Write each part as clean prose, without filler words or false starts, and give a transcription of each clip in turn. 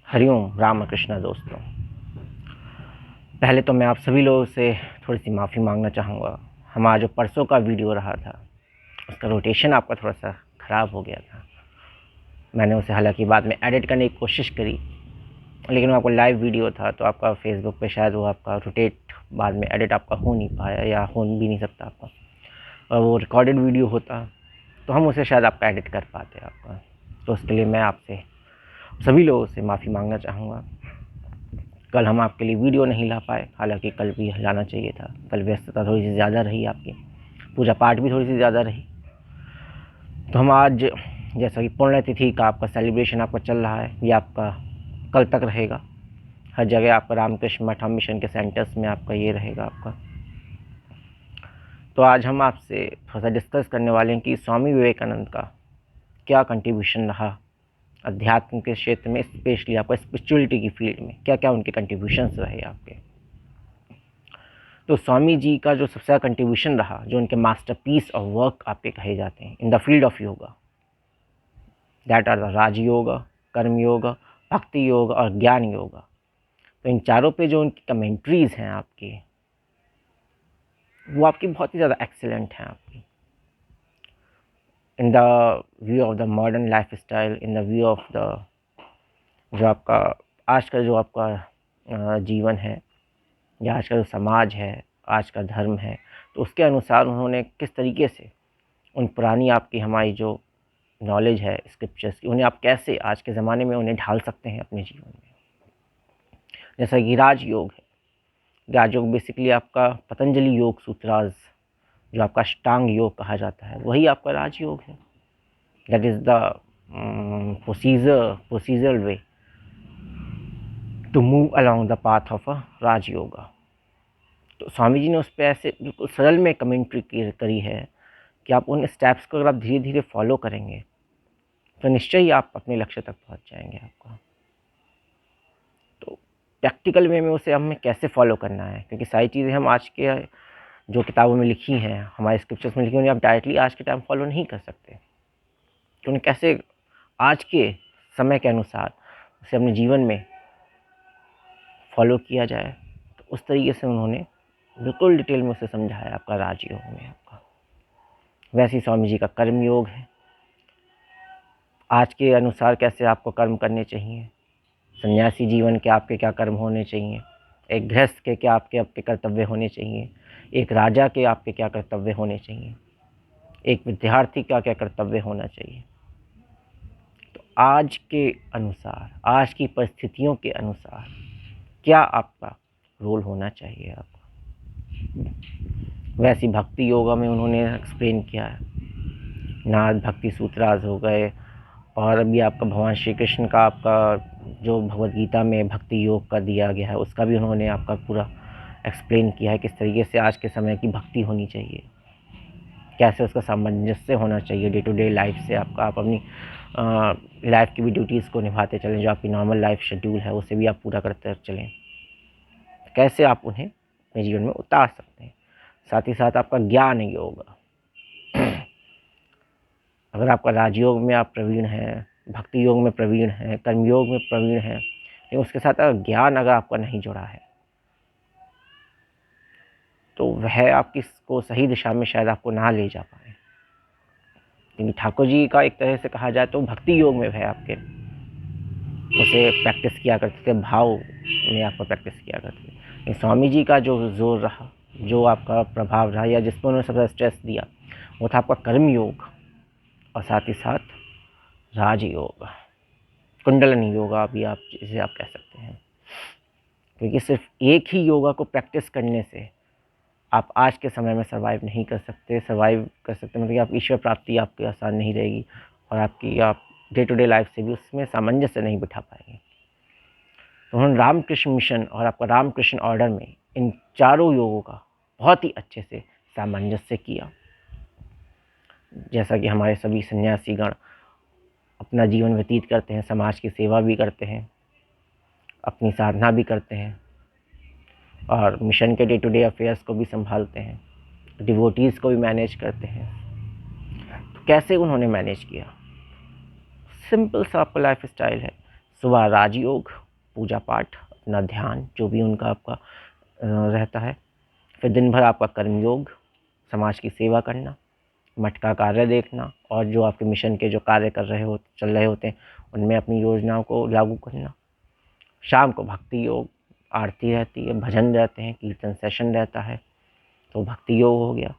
हरिओम राम कृष्णा दोस्तों। पहले तो मैं आप सभी लोगों से थोड़ी सी माफ़ी मांगना चाहूँगा। हमारा जो परसों का वीडियो रहा था उसका रोटेशन आपका थोड़ा सा ख़राब हो गया था। मैंने उसे हालांकि बाद में एडिट करने की कोशिश करी, लेकिन वो आपको लाइव वीडियो था तो आपका फेसबुक पे शायद वो आपका रोटेट बाद में एडिट आपका हो नहीं पाया या हो भी नहीं सकता आपका। और वो रिकॉर्डेड वीडियो होता तो हम उसे शायद आपका एडिट कर पाते आपका। तो उसके लिए मैं आपसे सभी लोगों से माफ़ी मांगना चाहूँगा। कल हम आपके लिए वीडियो नहीं ला पाए, हालांकि कल भी लाना चाहिए था। कल व्यस्तता थोड़ी सी ज़्यादा रही, आपकी पूजा पाठ भी थोड़ी सी ज़्यादा रही। तो हम आज, जैसा कि पुण्यतिथि का आपका सेलिब्रेशन आपका चल रहा है, ये आपका कल तक रहेगा। हर जगह आपका रामकृष्ण मठ मिशन के सेंटर्स में आपका ये रहेगा आपका। तो आज हम आपसे थोड़ा सा डिस्कस करने वाले हैं कि स्वामी विवेकानंद का क्या कंट्रीब्यूशन रहा अध्यात्म के क्षेत्र में, स्पेशली आपका स्पिरिचुअलिटी की फील्ड में क्या क्या उनके कंट्रीब्यूशंस रहे आपके। तो स्वामी जी का जो सबसे ज़्यादा कंट्रीब्यूशन रहा, जो उनके मास्टरपीस ऑफ वर्क आपके कहे जाते हैं in the field of yoga, that are the rajyoga, karma yoga, भक्ति योग और ज्ञान योग। तो इन चारों पे जो उनकी कमेंट्रीज़ हैं आपकी, वो आपकी बहुत ही ज़्यादा एक्सेलेंट हैं आपकी। In the view of the modern life style, in the view of the जो आपका आज का जो आपका जीवन है या आज का जो समाज है, आज का धर्म है, तो उसके अनुसार उन्होंने किस तरीके से उन पुरानी आपकी हमारी जो नॉलेज है स्क्रिप्चर्स की, उन्हें आप कैसे आज के ज़माने में उन्हें ढाल सकते हैं अपने जीवन में। जैसा कि राजयोग है, राजयोग बेसिकली आपका पतंजलि योग सूत्राज जो आपका अष्टांग योग कहा जाता है, वही आपका राजयोग है। That is the procedural way to move along the path of a Rajayoga. तो स्वामी जी ने उस पर ऐसे बिल्कुल सरल में कमेंट्री करी है कि आप उन स्टेप्स को अगर आप धीरे धीरे फॉलो करेंगे तो निश्चय ही आप अपने लक्ष्य तक पहुंच जाएंगे आपका। तो प्रैक्टिकल वे में उसे हमें कैसे फॉलो करना है, क्योंकि सारी चीज़ें हम आज के जो किताबों में लिखी हैं, हमारे स्क्रिप्चर्स में लिखी, उन्हें आप डायरेक्टली आज के टाइम फॉलो नहीं कर सकते। तो उन्हें कैसे आज के समय के अनुसार उसे अपने जीवन में फॉलो किया जाए, तो उस तरीके से उन्होंने बिल्कुल डिटेल में उसे समझाया आपका राजयोग में आपका। वैसे ही स्वामी जी का कर्म योग है, आज के अनुसार कैसे आपको कर्म करने चाहिए, सन्यासी जीवन के आपके क्या कर्म होने चाहिए, एक गृहस्थ के क्या आपके आपके कर्तव्य होने चाहिए, एक राजा के आपके क्या कर्तव्य होने चाहिए, एक विद्यार्थी का क्या कर्तव्य होना चाहिए। तो आज के अनुसार, आज की परिस्थितियों के अनुसार क्या आपका रोल होना चाहिए आपका। वैसी भक्ति योगा में उन्होंने एक्सप्लेन किया है, नाद भक्ति सूत्राज हो गए, और अभी आपका भगवान श्री कृष्ण का आपका जो भगवद गीता में भक्ति योग का दिया गया है, उसका भी उन्होंने आपका पूरा एक्सप्लेन किया है किस तरीके से आज के समय की भक्ति होनी चाहिए, कैसे उसका सामंजस्य होना चाहिए डे टू डे लाइफ से आपका। आप अपनी लाइफ की भी ड्यूटीज़ को निभाते चलें, जो आपकी नॉर्मल लाइफ शेड्यूल है उसे भी आप पूरा करते चलें, कैसे आप उन्हें अपने जीवन में उतार सकते हैं। साथ ही साथ आपका ज्ञान योग, अगर आपका राजयोग में आप प्रवीण हैं, भक्ति योग में प्रवीण हैं, कर्मयोग में प्रवीण हैं, लेकिन उसके साथ अगर ज्ञान अगर आपका नहीं जुड़ा है तो वह आपकी को सही दिशा में शायद आपको ना ले जा पाए। क्योंकि ठाकुर जी का एक तरह से कहा जाए तो भक्ति योग में वह आपके उसे प्रैक्टिस किया करते थे, भाव में आपका प्रैक्टिस किया करते थे। स्वामी जी का जो जोर रहा, जो आपका प्रभाव रहा, या जिस पर उन्होंने सबसे स्ट्रेस दिया, वो था आपका कर्म योग और साथ ही साथ राजयोग, कुंडलिनी योगा भी आप जिसे आप कह सकते हैं। क्योंकि सिर्फ एक ही योगा को प्रैक्टिस करने से आप आज के समय में सर्वाइव नहीं कर सकते। सर्वाइव कर सकते मतलब कि आप ईश्वर प्राप्ति आपकी आसान नहीं रहेगी, और आपकी आप डे टू डे लाइफ से भी उसमें सामंजस्य नहीं बिठा पाएंगे। तो उन्होंने रामकृष्ण मिशन और आपका रामकृष्ण ऑर्डर में इन चारों योगों का बहुत ही अच्छे से सामंजस्य किया। जैसा कि हमारे सभी सन्यासीगण अपना जीवन व्यतीत करते हैं, समाज की सेवा भी करते हैं, अपनी साधना भी करते हैं, और मिशन के डे टू डे अफेयर्स को भी संभालते हैं, डिवोटीज़ को भी मैनेज करते हैं। तो कैसे उन्होंने मैनेज किया? सिंपल सा आपका लाइफ स्टाइल है, सुबह राजयोग, पूजा पाठ, अपना ध्यान जो भी उनका आपका रहता है। फिर दिन भर आपका कर्मयोग, समाज की सेवा करना, मठ का कार्य देखना और जो आपके मिशन के जो कार्य चल रहे होते हैं उनमें अपनी योजनाओं को लागू करना। शाम को भक्ति योग, आरती रहती है, भजन रहते हैं, कीर्तन सेशन रहता है, तो भक्ति योग हो गया।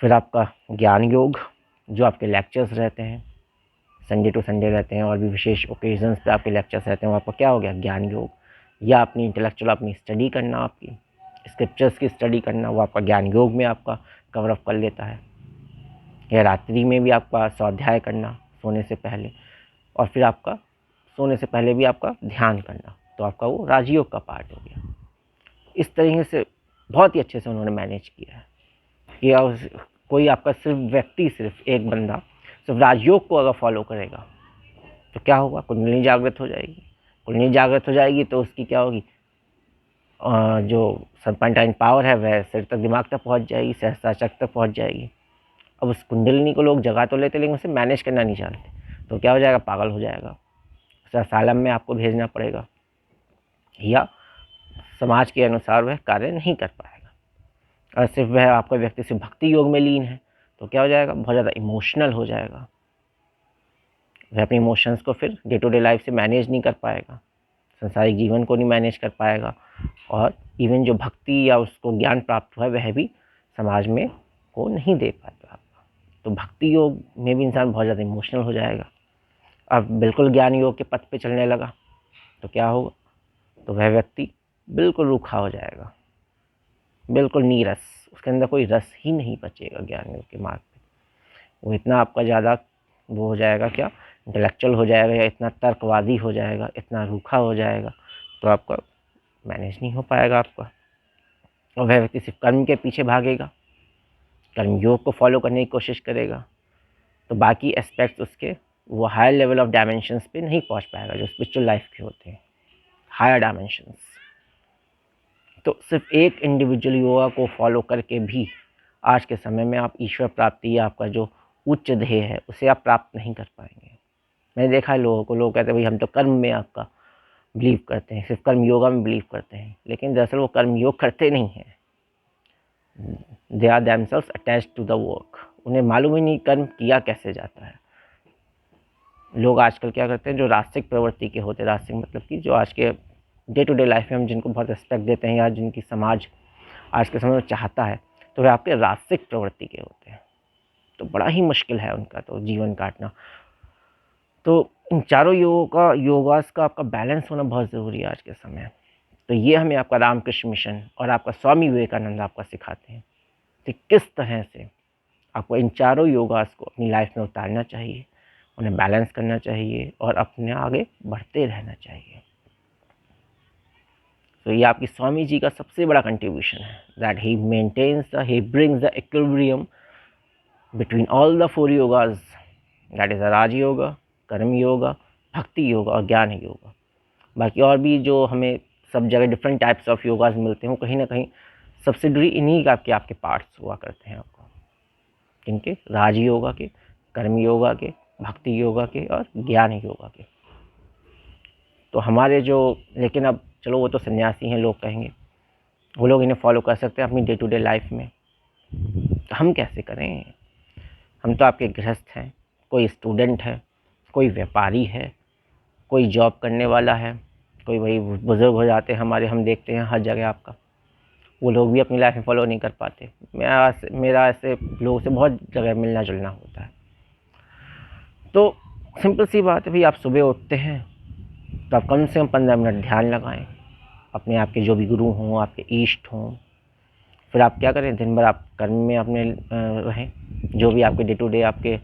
फिर आपका ज्ञान योग, जो आपके लेक्चर्स रहते हैं, संडे टू संडे रहते हैं और भी विशेष ओकेजन्स पे आपके लेक्चर्स रहते हैं, वो आपका क्या हो गया, ज्ञान योग। या अपनी इंटेलेक्चुअल अपनी स्टडी करना, आपकी स्क्रिप्चर्स की स्टडी करना, वो आपका ज्ञान योग में आपका कवर अप कर लेता है। या रात्रि में भी आपका स्वाध्याय करना सोने से पहले, और फिर आपका सोने से पहले भी आपका ध्यान करना, तो आपका वो राजयोग का पार्ट हो गया। इस तरीके से बहुत ही अच्छे से उन्होंने मैनेज किया है कि कोई आपका सिर्फ एक बंदा सिर्फ राजयोग को अगर फॉलो करेगा तो क्या होगा, कुंडली जागृत हो जाएगी। कुंडली जागृत हो जाएगी तो उसकी क्या होगी, जो सर्पेंटाइन पावर है वह सिर तक, दिमाग तक पहुंच जाएगी, सहस्त्रार चक्र तक पहुंच जाएगी। अब उस कुंडलिनी को लोग जगा तो लेते लेकिन उसे मैनेज करना नहीं जानते, तो क्या हो जाएगा, पागल हो जाएगा। उसे असालम में आपको भेजना पड़ेगा या समाज के अनुसार वह कार्य नहीं कर पाएगा। और सिर्फ वह आपका व्यक्ति सिर्फ भक्ति योग में लीन है तो क्या हो जाएगा, बहुत ज़्यादा इमोशनल हो जाएगा। वह अपने इमोशंस को फिर डे टू डे लाइफ से मैनेज नहीं कर पाएगा, संसारिक जीवन को नहीं मैनेज कर पाएगा, और इवन जो भक्ति या उसको ज्ञान प्राप्त हुआ है वह भी समाज में को नहीं दे पाएगा। तो भक्ति योग में भी इंसान बहुत ज़्यादा इमोशनल हो जाएगा। अब बिल्कुल ज्ञान योग के पथ पे चलने लगा तो क्या होगा, तो वह व्यक्ति बिल्कुल रूखा हो जाएगा, बिल्कुल नीरस, उसके अंदर कोई रस ही नहीं बचेगा ज्ञान योग के मार्ग पे। वो इतना आपका ज़्यादा वो हो जाएगा, क्या इंटेलेक्चुअल हो जाएगा या इतना तर्कवादी हो जाएगा, इतना रूखा हो जाएगा, तो आपका मैनेज नहीं हो पाएगा आपका। और वह व्यक्ति सिर्फ कर्म के पीछे भागेगा, कर्म योग को फॉलो करने की कोशिश करेगा, तो बाकी एस्पेक्ट्स उसके वो हायर लेवल ऑफ डायमेंशंस पे नहीं पहुंच पाएगा जो स्पिरिचुअल लाइफ के होते हैं, हायर डायमेंशंस। तो सिर्फ एक इंडिविजुअल योगा को फॉलो करके भी आज के समय में आप ईश्वर प्राप्ति या आपका जो उच्च ध्येय है उसे आप प्राप्त नहीं कर पाएंगे। मैंने देखा है लोगों को, लोग कहते हैं भाई हम तो कर्म में आपका बिलीव करते हैं, सिर्फ कर्म योगा में बिलीव करते हैं, लेकिन दरअसल वो कर्म योग करते नहीं हैं। They are themselves attached to the work, उन्हें मालूम ही नहीं कर्म किया कैसे जाता है। लोग आजकल क्या करते हैं, जो रास्तिक प्रवृत्ति के होते हैं, रास्तिक मतलब कि जो आज के डे टू डे लाइफ में हम जिनको बहुत रिस्पेक्ट देते हैं या जिनकी समाज आज के समय में चाहता है, तो वे आपके रास्तिक प्रवृत्ति के होते हैं। तो बड़ा ही मुश्किल है उनका तो जीवन काटना। तो इन चारों योगास का आपका बैलेंस होना बहुत ज़रूरी है आज के समय। तो ये हमें आपका रामकृष्ण मिशन और आपका स्वामी विवेकानंद आपका सिखाते हैं कि किस तरह से आपको इन चारों योगास को अपनी लाइफ में उतारना चाहिए, उन्हें बैलेंस करना चाहिए और अपने आगे बढ़ते रहना चाहिए। तो ये आपकी स्वामी जी का सबसे बड़ा कंट्रीब्यूशन है, that he brings the equilibrium between all the 4 yogas, that is raj yoga, karma yoga, भक्ति योगा और ज्ञान योगा। बाकी और भी जो हमें सब जगह डिफरेंट टाइप्स ऑफ योगास मिलते हैं वो कहीं ना कहीं सब्सिडरी इन्हीं का आपके पार्ट्स हुआ करते हैं आपको, जिनके राज योगा के, कर्म योगा के, भक्ति योगा के और ज्ञान योगा के। तो हमारे जो, लेकिन अब चलो वो तो सन्यासी हैं, लोग कहेंगे वो लोग इन्हें फॉलो कर सकते हैं अपनी डे टू डे लाइफ में, तो हम कैसे करें? हम तो आपके गृहस्थ हैं, कोई स्टूडेंट है, कोई व्यापारी है, कोई जॉब करने वाला है, कोई वही बुज़ुर्ग हो जाते हैं हमारे, हम देखते हैं हर जगह आपका, वो लोग भी अपनी लाइफ में फॉलो नहीं कर पाते। मेरा ऐसे लोगों से बहुत जगह मिलना जुलना होता है। तो सिंपल सी बात है भाई, आप सुबह उठते हैं तो आप कम से कम 15 मिनट ध्यान लगाएं, अपने आपके जो भी गुरु हों, आपके इष्ट हों। फिर आप क्या करें, दिन भर आप कर्म में अपने रहें, जो भी आपके डे टू डे आपके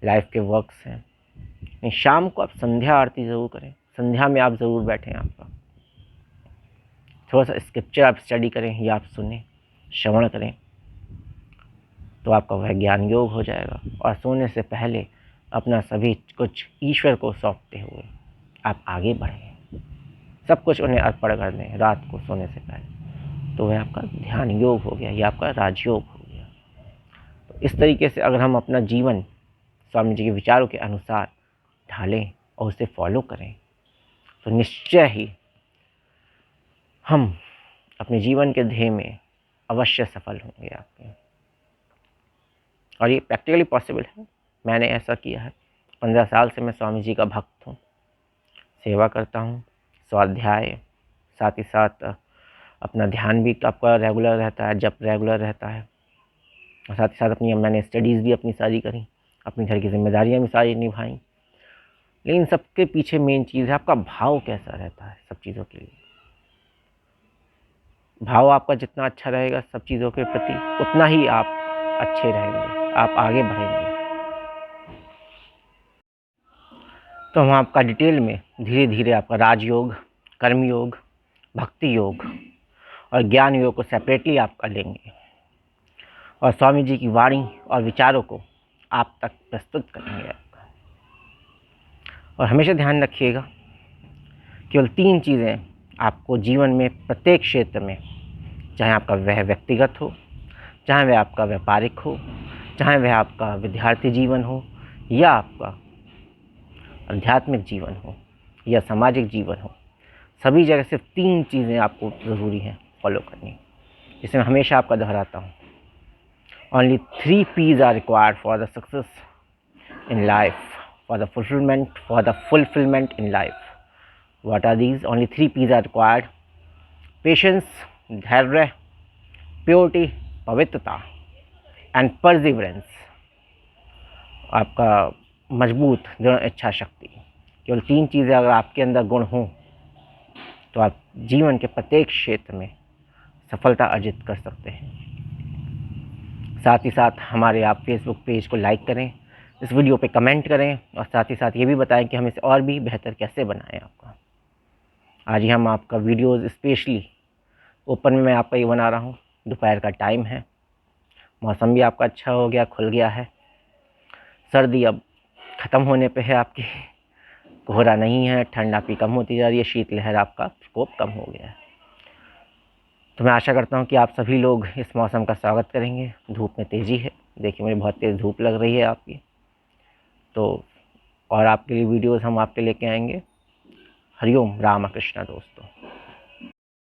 लाइफ के वर्क्स हैं। शाम को आप संध्या आरती ज़रूर करें, संध्या में आप ज़रूर बैठें, आपका थोड़ा सा स्क्रिप्चर आप स्टडी करें या आप सुने, श्रवण करें, तो आपका वह ज्ञान योग हो जाएगा। और सोने से पहले अपना सभी कुछ ईश्वर को सौंपते हुए आप आगे बढ़ें, सब कुछ उन्हें अर्पण कर दें रात को सोने से पहले, तो वह आपका ध्यान योग हो गया, या आपका राजयोग हो गया। तो इस तरीके से अगर हम अपना जीवन स्वामी जी के विचारों के अनुसार ढालें और उसे फॉलो करें तो निश्चय ही हम अपने जीवन के ध्येय में अवश्य सफल होंगे आपके। और ये प्रैक्टिकली पॉसिबल है। मैंने ऐसा किया है। 15 साल से मैं स्वामी जी का भक्त हूँ, सेवा करता हूँ, स्वाध्याय, साथ ही साथ अपना ध्यान भी आपका रेगुलर रहता है, जप रेगुलर रहता है, और साथ ही साथ मैंने स्टडीज़ भी अपनी सारी करी, अपनी घर की जिम्मेदारियाँ भी सारी निभाई। लेकिन सबके पीछे मेन चीज़ है आपका भाव कैसा रहता है सब चीज़ों के लिए। भाव आपका जितना अच्छा रहेगा सब चीज़ों के प्रति, उतना ही आप अच्छे रहेंगे, आप आगे बढ़ेंगे। तो हम आपका डिटेल में धीरे धीरे आपका राजयोग, कर्मयोग, भक्ति योग और ज्ञान योग को सेपरेटली आपका लेंगे और स्वामी जी की वाणी और विचारों को आप तक प्रस्तुत करेंगे आपका। और हमेशा ध्यान रखिएगा, केवल 3 चीज़ें आपको जीवन में प्रत्येक क्षेत्र में, चाहे आपका वह व्यक्तिगत हो, चाहे वह आपका व्यापारिक हो, चाहे वह आपका विद्यार्थी जीवन हो, या आपका आध्यात्मिक जीवन हो या सामाजिक जीवन हो, सभी जगह सिर्फ 3 चीज़ें आपको ज़रूरी हैं फॉलो करनी, जिसे मैं हमेशा आपका दोहराता हूँ। Only 3 P's are required for the success in life, for the fulfillment in life. What are these? Only 3 P's are required: patience, धैर्य, प्योरिटी, पवित्रता, एंड परसिवरेंस, आपका मजबूत दृढ़ इच्छा शक्ति। केवल 3 चीज़ें अगर आपके अंदर गुण हों तो आप जीवन के प्रत्येक क्षेत्र में सफलता अर्जित कर सकते हैं। साथ ही साथ हमारे आप फेसबुक पेज को लाइक करें, इस वीडियो पे कमेंट करें, और साथ ही साथ ये भी बताएं कि हम इसे और भी बेहतर कैसे बनाएं आपका। आज ही हम आपका वीडियोज़ स्पेशली ओपन में मैं आपका ये बना रहा हूँ। दोपहर का टाइम है, मौसम भी आपका अच्छा हो गया, खुल गया है, सर्दी अब ख़त्म होने पे है आपकी, कोहरा नहीं है, ठंड आपकी कम होती जा रही है, शीतलहर आपका प्रकोप कम हो गया है। तो मैं आशा करता हूँ कि आप सभी लोग इस मौसम का स्वागत करेंगे। धूप में तेज़ी है, देखिए मुझे बहुत तेज़ धूप लग रही है आपकी, तो और आपके लिए वीडियोज़ हम आपके लेके आएंगे। हरिओम राम कृष्ण दोस्तों।